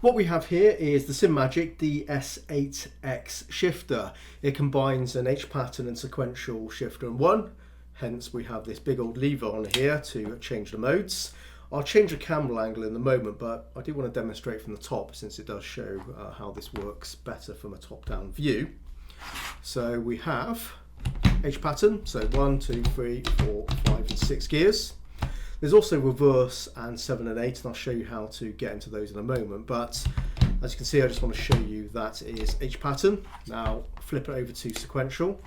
What we have here is the Simagic DS-8X shifter. It combines an H pattern and sequential shifter in one, hence we have this big old lever on here to change the modes. I'll change the camera angle in a moment, but I do want to demonstrate from the top since it does show how this works better from a top-down view. So we have H pattern, so 1, 2, 3, 4, 5 and 6 gears. There's also reverse and 7 and 8, and I'll show you how to get into those in a moment. But as you can see, I just want to show you that is H pattern. Now flip it over to sequential.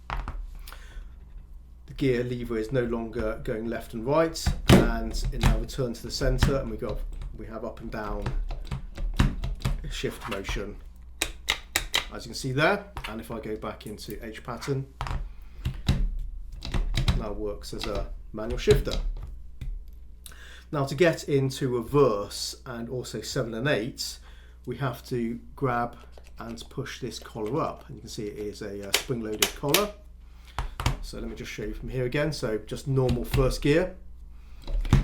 The gear lever is no longer going left and right, and it now returns to the center, and we have up and down shift motion, as you can see there. And if I go back into H pattern, now works as a manual shifter. Now to get into reverse and also 7 and 8, we have to grab and push this collar up. And you can see it is a spring-loaded collar. So let me just show you from here again. So just normal first gear.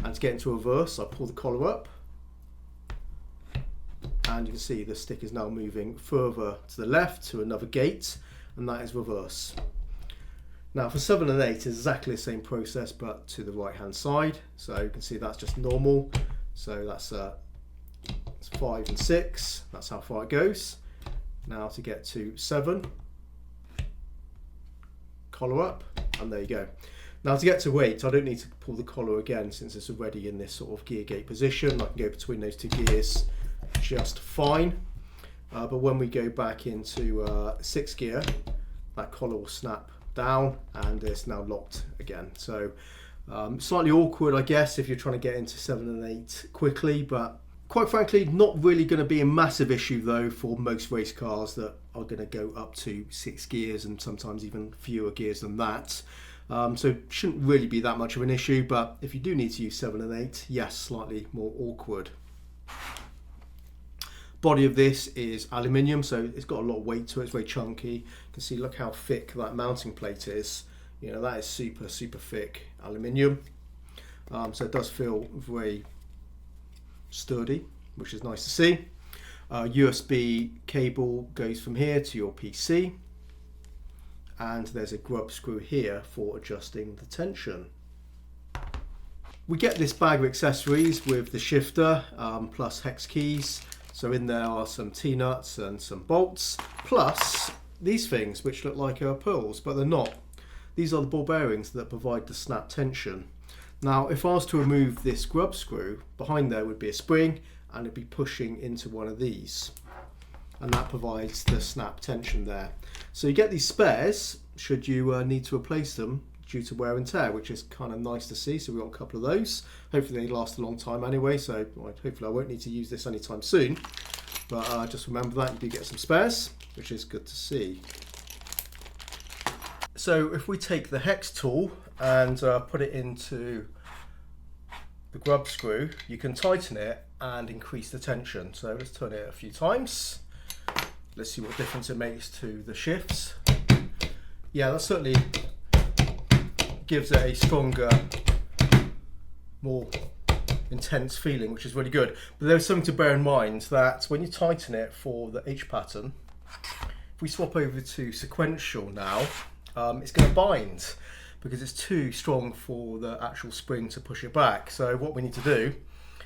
And to get into reverse, I pull the collar up. And you can see the stick is now moving further to the left to another gate, and that is reverse. Now for 7 and 8 is exactly the same process, but to the right hand side. So you can see that's just normal. So that's 5 and 6, that's how far it goes. Now to get to 7, collar up, and there you go. Now to get to 8, I don't need to pull the collar again since it's already in this sort of gear gate position. I can go between those two gears just fine. But when we go back into 6th gear, that collar will snap down and it's now locked again. So slightly awkward, I guess, if you're trying to get into 7 and 8 quickly, but quite frankly not really going to be a massive issue though for most race cars that are going to go up to 6 gears and sometimes even fewer gears than that. So shouldn't really be that much of an issue, but if you do need to use 7 and 8, yes, slightly more awkward. Body of this is aluminium, so it's got a lot of weight to it. It's very chunky. You can see, look how thick that mounting plate is. You know, that is super thick aluminium. So it does feel very sturdy, which is nice to see. USB cable goes from here to your PC, and there's a grub screw here for adjusting the tension. We get this bag of accessories with the shifter plus hex keys. So in there are some T-nuts and some bolts, plus these things which look like pearls, but they're not. These are the ball bearings that provide the snap tension. Now if I was to remove this grub screw, behind there would be a spring and it'd be pushing into one of these. And that provides the snap tension there. So you get these spares should you need to replace them due to wear and tear, which is kind of nice to see. So we've got a couple of those. Hopefully they last a long time anyway, so hopefully I won't need to use this anytime soon. But just remember that you do get some spares, which is good to see. So if we take the hex tool and put it into the grub screw, you can tighten it and increase the tension. So let's turn it a few times. Let's see what difference it makes to the shifts. Yeah, that certainly gives it a stronger, more intense feeling, which is really good. But there's something to bear in mind, that when you tighten it for the H pattern, if we swap over to sequential now, it's going to bind because it's too strong for the actual spring to push it back. So what we need to do,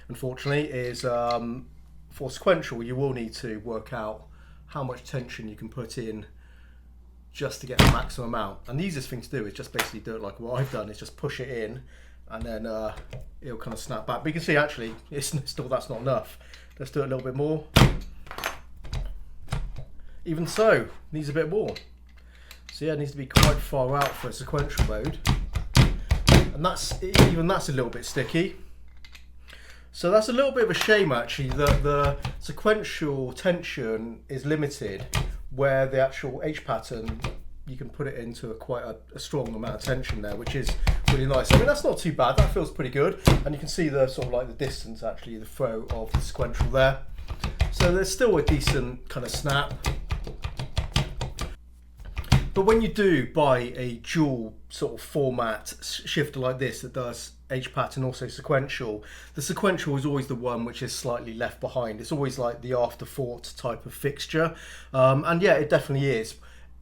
unfortunately, is for sequential you will need to work out how much tension you can put in just to get the maximum amount. And the easiest thing to do is just basically do it like what I've done, is just push it in and then it'll kind of snap back. But you can see actually that's not enough. Let's do it a little bit more. Even so, needs a bit more. So yeah, it needs to be quite far out for a sequential mode. And that's a little bit sticky. So that's a little bit of a shame actually, that the sequential tension is limited, where the actual H pattern, you can put it into quite a strong amount of tension there, which is really nice. I mean, that's not too bad, that feels pretty good. And you can see the sort of like the distance actually, the throw of the sequential there. So there's still a decent kind of snap. But when you do buy a dual sort of format shifter like this that does H-Pat and also Sequential. The Sequential is always the one which is slightly left behind. It's always like the afterthought type of fixture. And yeah, it definitely is.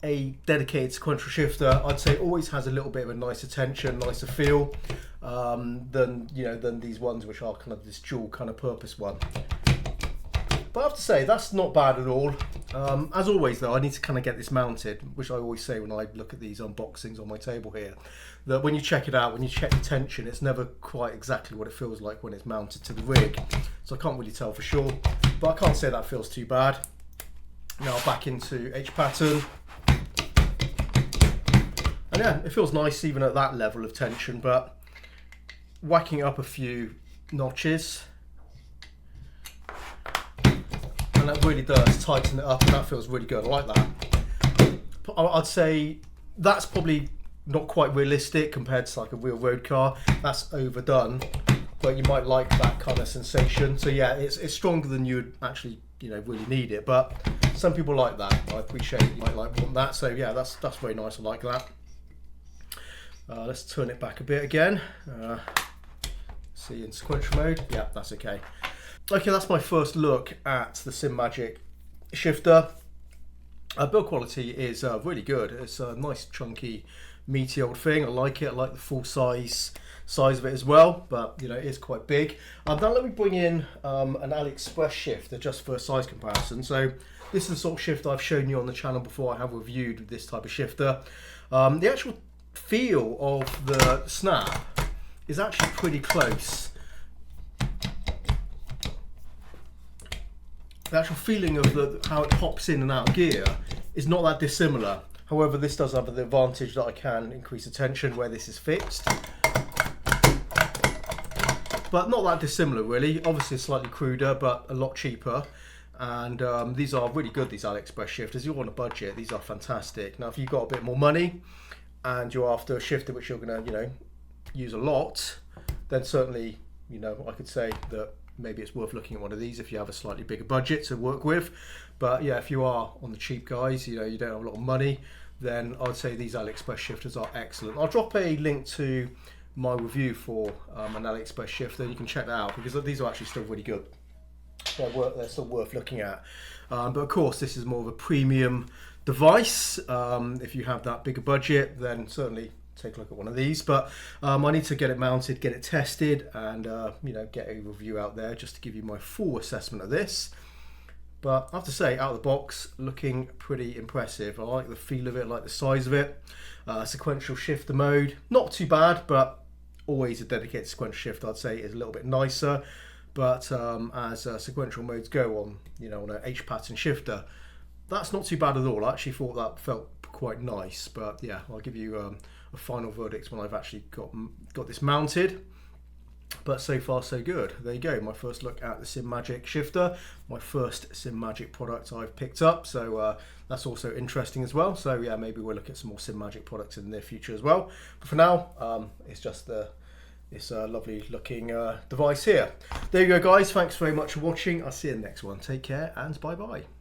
A dedicated sequential shifter, I'd say, always has a little bit of a nicer tension, nicer feel than these ones which are kind of this dual kind of purpose one. But I have to say, that's not bad at all. As always though, I need to kind of get this mounted, which I always say when I look at these unboxings on my table here, that when you check it out, when you check the tension, it's never quite exactly what it feels like when it's mounted to the rig. So I can't really tell for sure, but I can't say that feels too bad. Now back into H-pattern. And yeah, it feels nice even at that level of tension, but whacking up a few notches, and that really does tighten it up, and that feels really good. I like that. I'd say that's probably not quite realistic compared to like a real road car. That's overdone, but you might like that kind of sensation. So yeah, it's stronger than you would actually really need it, but some people like that. I appreciate you might want that. So yeah, that's very nice. I like that. Let's turn it back a bit again. See, in sequential mode. Yeah, that's okay. Okay, that's my first look at the Simagic shifter. Build quality is really good. It's a nice, chunky, meaty old thing. I like it. I like the full size of it as well, but it is quite big. Now let me bring in an AliExpress shifter just for a size comparison. So this is the sort of shifter I've shown you on the channel before. I have reviewed this type of shifter. The actual feel of the snap is actually pretty close. The actual feeling of how it pops in and out of gear is not that dissimilar. However, this does have the advantage that I can increase the tension where this is fixed, but not that dissimilar really. Obviously slightly cruder, but a lot cheaper. And these are really good, these AliExpress shifters. You're on a budget, these are fantastic. Now if you've got a bit more money and you're after a shifter which you're going to use a lot, then certainly I could say that maybe it's worth looking at one of these if you have a slightly bigger budget to work with. But yeah, if you are on the cheap guys, you don't have a lot of money, then I'd say these AliExpress shifters are excellent. I'll drop a link to my review for an AliExpress shifter. You can check that out because these are actually still really good. They're still worth looking at. But of course, this is more of a premium device. If you have that bigger budget, then certainly take a look at one of these. But I need to get it mounted, get it tested, and get a review out there just to give you my full assessment of this. But I have to say, out of the box, looking pretty impressive. I like the feel of it, I like the size of it. Sequential shifter mode, not too bad, but always a dedicated sequential shifter I'd say is a little bit nicer. But as sequential modes go on, on an H-pattern shifter, that's not too bad at all. I actually thought that felt quite nice. But yeah, I'll give you a final verdict when I've actually got this mounted. But so far so good. There you go, my first look at the Simagic shifter, my first Simagic product I've picked up, so that's also interesting as well. So yeah, maybe we'll look at some more Simagic products in the near future as well. But for now, it's just this lovely looking device here. There you go guys, thanks very much for watching. I'll see you in the next one. Take care and bye bye.